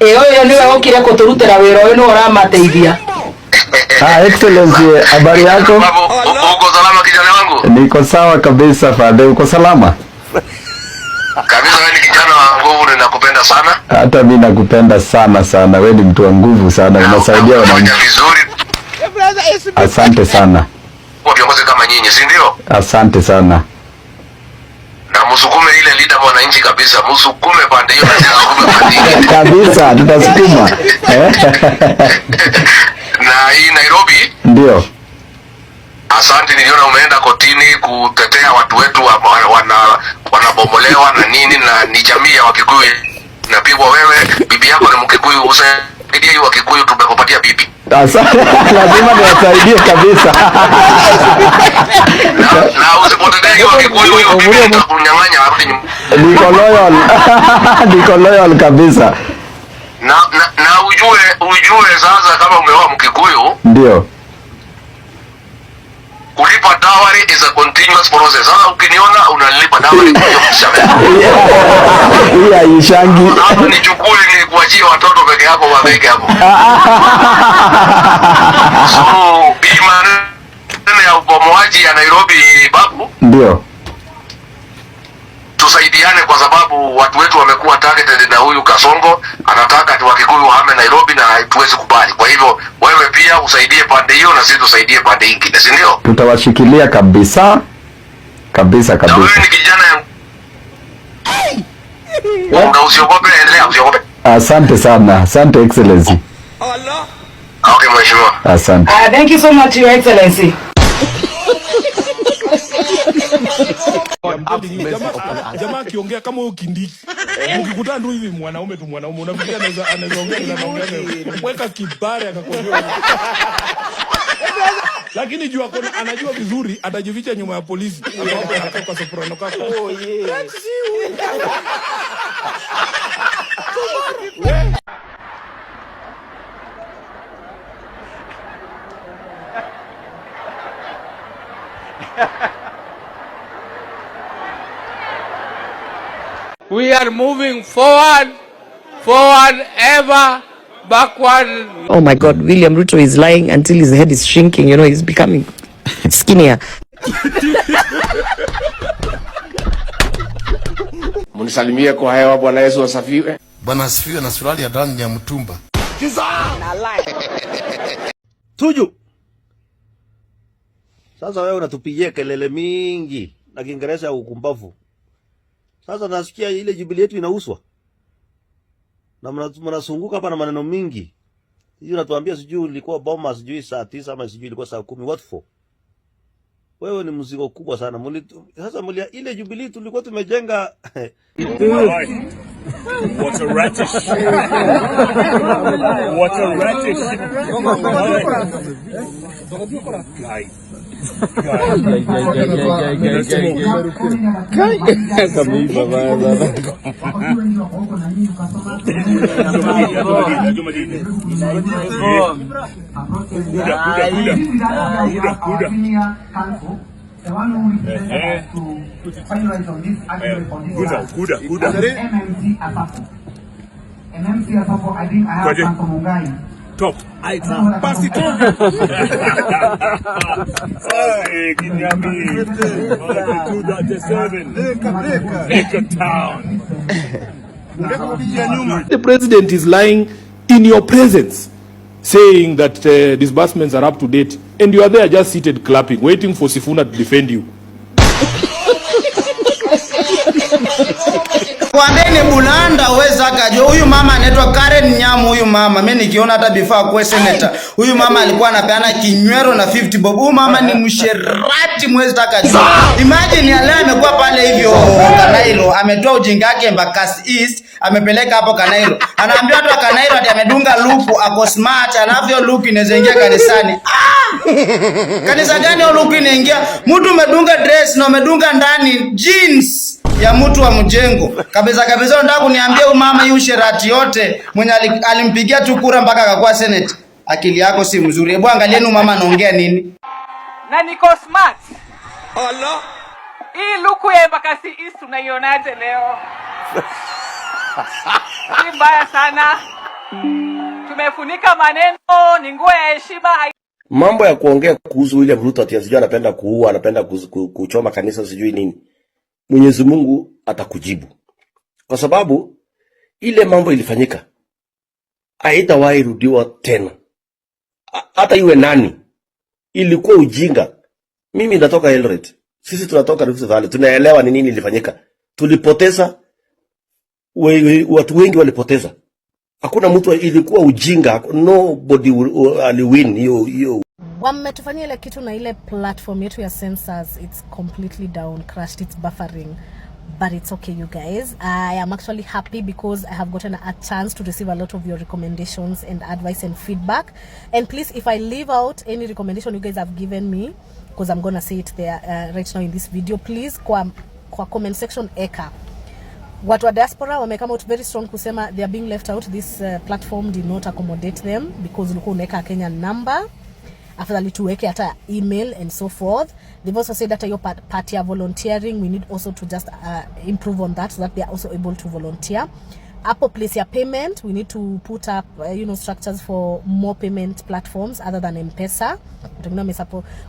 Oyo niwe okire kuturutira wira uyu no uramateithia. Excellency, habari yako? Uko salama kijana wangu? Niko sawa kabisa Fade, uko salama? Kabisa, wewe ni kijana wa nguvu, ninakupenda sana. Hata mimi nakupenda sana sana, wewe ni mtu wa nguvu sana, unasaidia wananchi vizuri. Asante sana. Kwa viongozi kama nyinyi, si ndio? Asante sana. Na msukume ile leader mwananchi kabisa, msukume pande hiyo na kabisa, tutasukuma. Na hii Nairobi? Ndio. Asante, niliona umeenda kotini kutetea watu wetu wanabomolewa na nini, na ni jamii ya Wakikuyu napigwa. Wewe bibi yako ni Mkikuyu, usaidie hiyo Wakikuyu, tumekupatia bibi. Asante, lazima niwasaidie kabisa. Na usipotetee hiyo Wakikuyu, hiyo bibi itakunyang'anya arudi nyumbani. Niko loyal kabisa. Na ujue sasa kama umeoa Mkikuyu. Ndio. Kulipa dowry is a continuous process. Sasa ukiniona unalipa dowry kwa hiyo mshahara. Hii ishangi. Hapo ni chukuli, ni kuachia watoto peke yako wabeke hapo. So, imani ya ubomoaji ya Nairobi babu. Ndio. Tusaidiane kwa sababu watu wetu wamekuwa targeted na huyu Kasongo, anataka tu Wakikuyu wahame Nairobi na tuwezi kubali. Kwa hivyo wewe pia usaidie pande hiyo na sisi tusaidie pande nyingine, si ndio? Tutawashikilia kabisa. Kabisa. Na wewe ni kijana na usiogope, endelea, usiogope. Asante sana. Asante Excellency. Allah. Okay, mheshimiwa. Asante. Thank you so much, Your Excellency. Jamaa kiongea kama huyo Kindiki. Ukikutana ndio hivi mwanaume tu mwanaume unafikiria anaweza ongea na anaongea. Mweka kibare akakwambia. Lakini jua anajua vizuri atajificha nyuma ya polisi. Hapo anatoka soprano kako. Oh yeah. We are moving forward ever, backward. Oh my God, William Ruto is lying until his head is shrinking, you know, he's becoming skinnier. Munisalimie kwa hewa, Bwana Yesu asifiwe. Bwana asifiwe, na suruali ya ndani ya mtumba. Tuju. Sasa wewe unatupigia kelele mingi na Kiingereza ya ukumbavu. Sasa nasikia ile Jubilee yetu inauswa. Na mnasunguka hapa na maneno mingi. Sijui unatuambia sijui ilikuwa bomba sijui saa 9 ama sijui ilikuwa saa 10. What for? Wewe ni mzigo kubwa sana. Sasa ile Jubilee tulikuwa tumejenga. What a radish. What a radish. Guy. Top. I pass it on. Hey, Kinyami. The president is lying in your presence, saying that disbursements are up to date, and you are there just seated clapping, waiting for Sifuna to defend you. Kwambeni Bulanda uweza kajua huyu mama anaitwa Karen Nyamu. Huyu mama mimi nikiona hata before kuwe senator, huyu mama alikuwa anapeana kinywero na 50 bob. Huyu mama ni msherati mwezi takajua. Imagine leo amekuwa pale hivyo Kanailo, ametoa ujinga wake Embakasi East, amepeleka hapo Kanailo. Anaambia watu wa Kanailo ati amedunga luku, ako smart, anavyo luku inaweza ingia kanisani. Kanisa gani hiyo luku inaingia? Mtu umedunga dress na umedunga ndani jeans ya mtu wa mjengo. Kabisa nataka kuniambia huyu mama yu sherati yote mwenye alimpigia tu kura mpaka akakuwa senate. Akili yako si mzuri. Hebu angalieni mama anaongea nini. Na niko smart. Allah. Hii luku ya Embakasi East unaionaje leo? Si mbaya sana. Tumefunika maneno, ni nguo ya heshima. Mambo ya kuongea kuhusu William Ruto ati sijui anapenda kuua, anapenda kuchoma kanisa sijui nini. Mwenyezi Mungu atakujibu. Kwa sababu ile mambo ilifanyika haitawahi rudiwa tena. Hata iwe nani. Ilikuwa ujinga. Mimi natoka Eldoret. Sisi tunatoka Rift Valley. Tunaelewa ni nini ilifanyika. Tulipoteza, watu wengi walipoteza. Hakuna mtu, ilikuwa ujinga. Nobody will win hiyo. Wametufanyia ile kitu na ile platform yetu ya sensors, it's completely down, crashed, it's buffering. But it's okay, you guys. I am actually happy because I have gotten a chance to receive a lot of your recommendations and advice and feedback. And please, if I leave out any recommendation you guys have given me, because I'm gonna say it there right now in this video, please kwa comment section eka. Watu wa diaspora wame come out very strong kusema they are being left out. This platform did not accommodate them because ulikuwa unaweka Kenyan number, afadhali tuweke hata email and so forth. They've also said that your party are volunteering. We need also to just improve on that so that they are also able to volunteer. Apple place your payment. We need to put up structures for more payment platforms other than M-Pesa.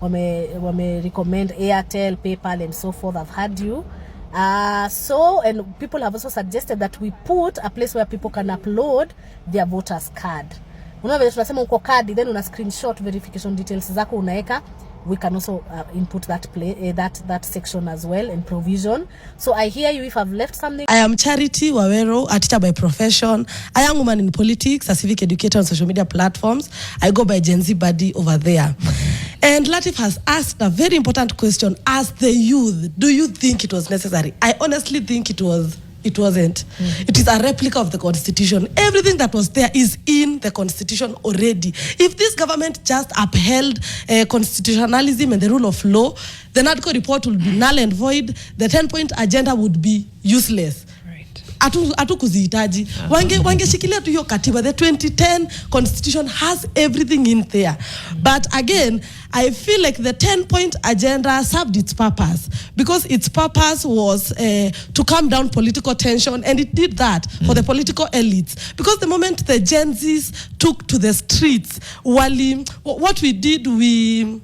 Wame recommend Airtel, PayPal and so forth. I've heard you. And people have also suggested that we put a place where people can upload their voters card. Unaona tunasema uko card, then una screenshot verification details zako unaeka. We can also input that section as well and provision. So I hear you if I've left something. I am Charity Wawero, a teacher by profession, a young woman in politics, a civic educator on social media platforms. I go by Gen Z Buddy over there. And Latif has asked a very important question. As the youth, do you think it was necessary? I honestly think it wasn't. It is a replica of the Constitution. Everything that was there is in the Constitution already. If this government just upheld constitutionalism and the rule of law, the NADCO report would be null and void. The 10-point agenda would be useless. Atu kuzihitaji. Wangeshikilia tu hiyo katiba. The 2010 Constitution has everything in there. But again, I feel like the 10-point agenda served its purpose, because its purpose was to calm down political tension, and it did that for the political elites. Because the moment the Gen Zs took to the streets, what we did, we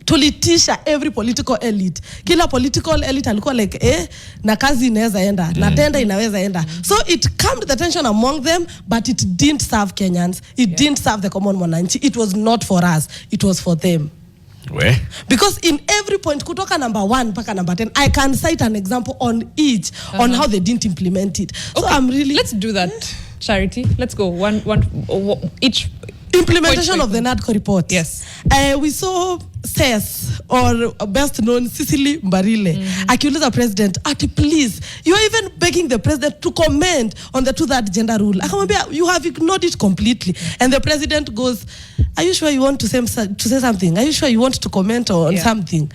tulitisha every political elite. Kila political elite alikuwa like na kazi inaweza enda, na tenda inaweza enda. So it calmed the tension among them, but it didn't serve Kenyans. It didn't serve the common mwananchi. It was not for us. It was for them. Where? Because in every point, kutoka number 1 mpaka number 10, I can cite an example on each, on how they didn't implement it. So I'm really... Let's do that, Charity. Let's go each... Implementation of the NADCO report. Yes. We saw SES, or best known Cecily Mbarile, akiuliza president, please, you are even begging the president to comment on the 2/3 gender rule. Akamwambia, you have ignored it completely. And the president goes, are you sure you want to say something? Are you sure you want to comment on something?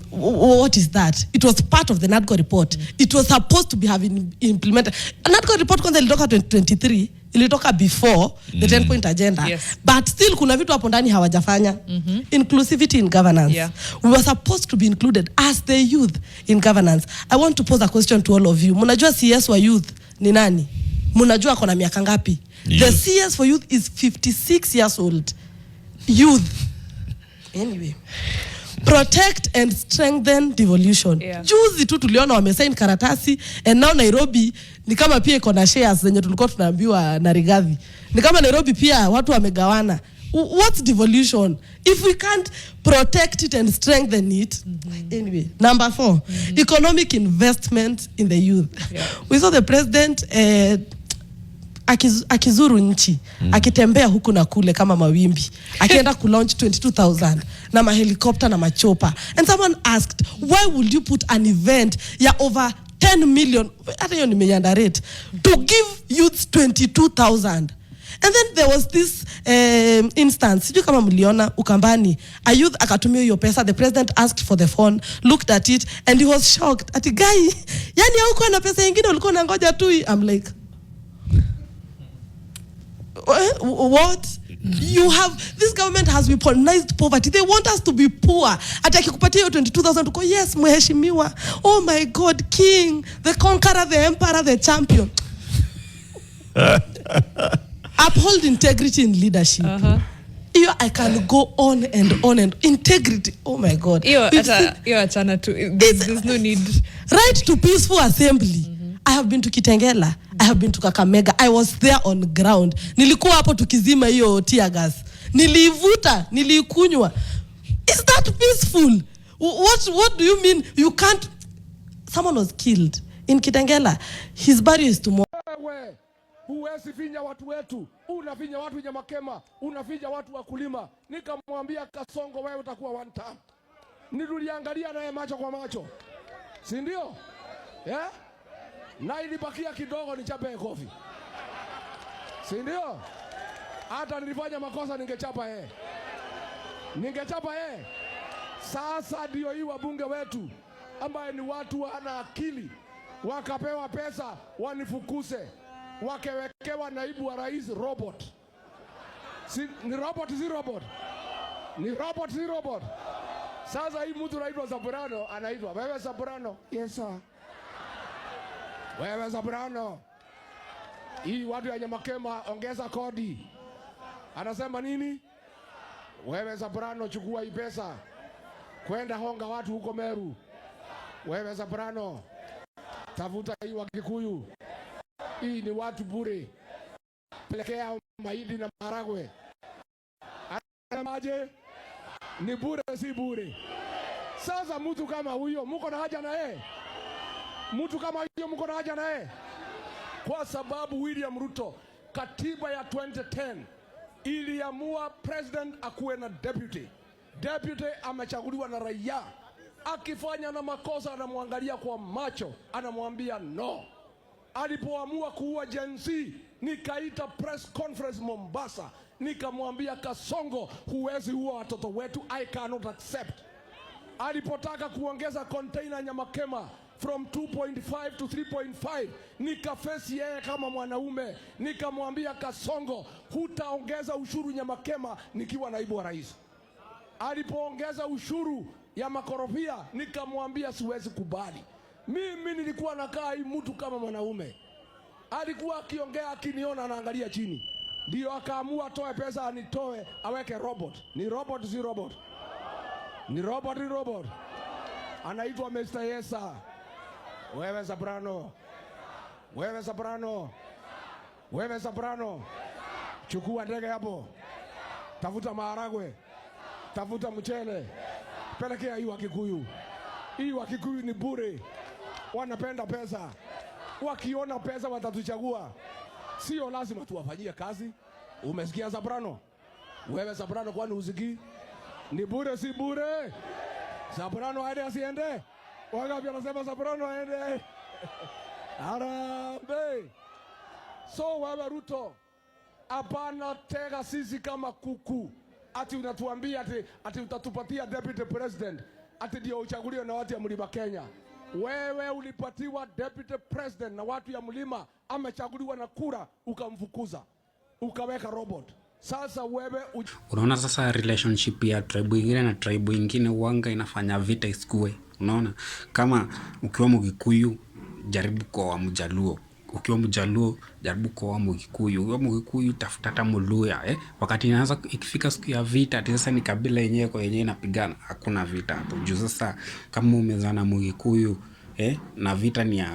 What is that? It was part of the NADCO report. It was supposed to be having implemented. NADCO report kwanza ilitoka 2023, ilitoka before the 10-point agenda. Yes. But still kuna vitu hapo ndani hawajafanya. Inclusivity in governance. Yeah. We were supposed to be included as the youth in governance. I want to pose a question to all of you. Munajua CS wa youth ni nani? Munajua kona miaka ngapi? The CS for youth is 56 years old. Youth. Anyway. Protect and strengthen devolution. Juzi tu tuliona wamesign karatasi, and now Nairobi ni kama pia iko na shares zenye tulikuwa tunaambiwa na Rigathi. Ni kama Nairobi pia watu wamegawana. What's devolution? If we can't protect it and strengthen it. Anyway, number 4, economic investment in the youth. We saw the president akizuru nchi, akitembea huku na kule kama mawimbi, akienda kulaunch 22,000 na mahelikopter na machopa. And someone asked, why would you put an event ya over 10 million, hata hiyo nimeyandarate, to give youths 22,000? And then there was this instance, sijui kama mliona Ukambani, a youth akatumia hiyo pesa, the president asked for the phone, looked at it, and he was shocked. Ati guy, yani hauko na pesa nyingine ulikuwa unangoja tu. I'm like, what? You have, this government has weaponized poverty. They want us to be poor. Ati akikupatia hiyo 22,000 uko, yes, mheshimiwa. Oh my God, king, the conqueror, the emperor, the champion. Uphold integrity in leadership. I can go on and integrity. Oh my God. There's no need. Right to peaceful assembly. I have been to Kitengela. I have been to Kakamega. I was there on ground. Nilikuwa hapo tukizima hiyo tear gas. Nilivuta, nilikunywa. Is that peaceful? What do you mean? You can't. Someone was killed in Kitengela. His body is tomorrow. Huwezi finya watu wetu, unafinya watu Nyamakema, unafinya watu wakulima. Nikamwambia Kasongo, wewe utakuwa one time. Niliangalia naye macho kwa macho, si ndio? Yeah? Na ilibakia kidogo nichape kofi, si ndio? Hata nilifanya makosa ningechapa yeye, Sasa ndio hii wabunge wetu ambaye ni watu wana akili, wakapewa pesa wanifukuse, wakewekewa naibu wa rais robot. Ni robot si robot? Ni robot si robot? Sasa hii mtu anaitwa Zabrano, anaitwa wewe Zabrano. Yes sir. Wewe Zabrano. Hii watu ya Nyamakema ongeza kodi. Anasema nini? Wewe Zabrano, chukua hii pesa kwenda honga watu huko Meru. Wewe Zabrano, tafuta hii wa Kikuyu. Hii ni watu bure. Pelekea mahindi na maragwe. Anamaje? Ni bure si bure. Sasa mtu kama huyo mko na haja na yeye? Mtu kama huyo mko na haja na yeye? Kwa sababu William Ruto, katiba ya 2010 iliamua president akuwe na deputy. Deputy amechaguliwa na raia. Akifanya na makosa anamwangalia kwa macho, anamwambia no. Alipoamua kuua Gen Z, nikaita press conference Mombasa, nikamwambia Kasongo, huwezi huwa watoto wetu, I cannot accept. Alipotaka kuongeza container Nyamakema from 2.5 to 3.5, nikafesi yeye kama mwanaume, nikamwambia Kasongo, hutaongeza ushuru Nyamakema nikiwa naibu wa rais. Alipoongeza ushuru ya makorofia, nikamwambia siwezi kubali. Mimi nilikuwa nakaa hii mtu kama mwanaume. Alikuwa akiongea akiniona anaangalia chini. Ndio akaamua atoe pesa anitoe aweke robot. Ni robot si robot? Ni robot ni robot. Anaitwa Mr. Yesa. Wewe Zabrano. Wewe Zabrano. Wewe Zabrano. Chukua ndege hapo. Tafuta maharagwe. Tafuta mchele. Pelekea hii wa Kikuyu. Hii wa Kikuyu ni bure. Wanapenda pesa. Wakiona pesa watatuchagua. Sio lazima tuwafanyie kazi. Umesikia Zabrano? Wewe Zabrano, kwani usikii? Ni bure si bure? Zabrano aende asiende? Wangapi wanasema Zabrano aende? Arambe. So wewe Ruto, hapana tega sisi kama kuku. Ati unatuambia ati utatupatia deputy president. Ati ndio uchaguliwe na watu ya Mlima Kenya. Wewe ulipatiwa deputy president na watu ya Mlima, amechaguliwa na kura, ukamfukuza. Ukaweka robot. Sasa wewe unaona sasa relationship ya tribe ingine na tribe ingine wanga inafanya vita isikue. Unaona kama ukiwa Mgikuyu jaribu kwa Mjaluo, ukiwa Mjaluo jaribu kwa Mgikuyu, ukiwa Mgikuyu tafuta hata Mluya. Wakati inaanza ikifika siku ya vita ati sasa ni kabila yenyewe kwa yenyewe inapigana, hakuna vita hapo. Juu sasa kama umezana Mgikuyu na vita ni ya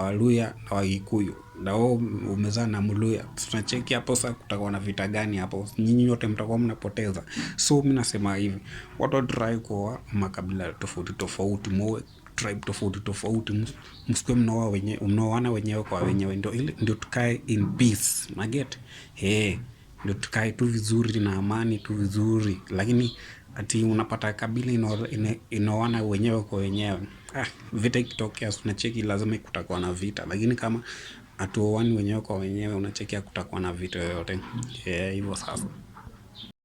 Waluya na Wagikuyu, na wao umezana na Mluya, tunacheki hapo sasa kutakuwa na vita gani hapo? Nyinyi wote mtakuwa mnapoteza. So mimi nasema hivi, watu try kwa makabila tofauti tofauti, mwe tribe tofauti tofauti, msikue mnaoana wenyewe kwa wenyewe, ndio tukae in peace, na get ndio tukae tu vizuri na amani tu vizuri. Lakini ati unapata kabila inaoana wenyewe kwa wenyewe, vita ikitokea unacheki lazima kutakuwa na vita. Lakini kama hatuoani wenyewe kwa wenyewe, unacheki kutakuwa na vita yoyote. Hivyo sasa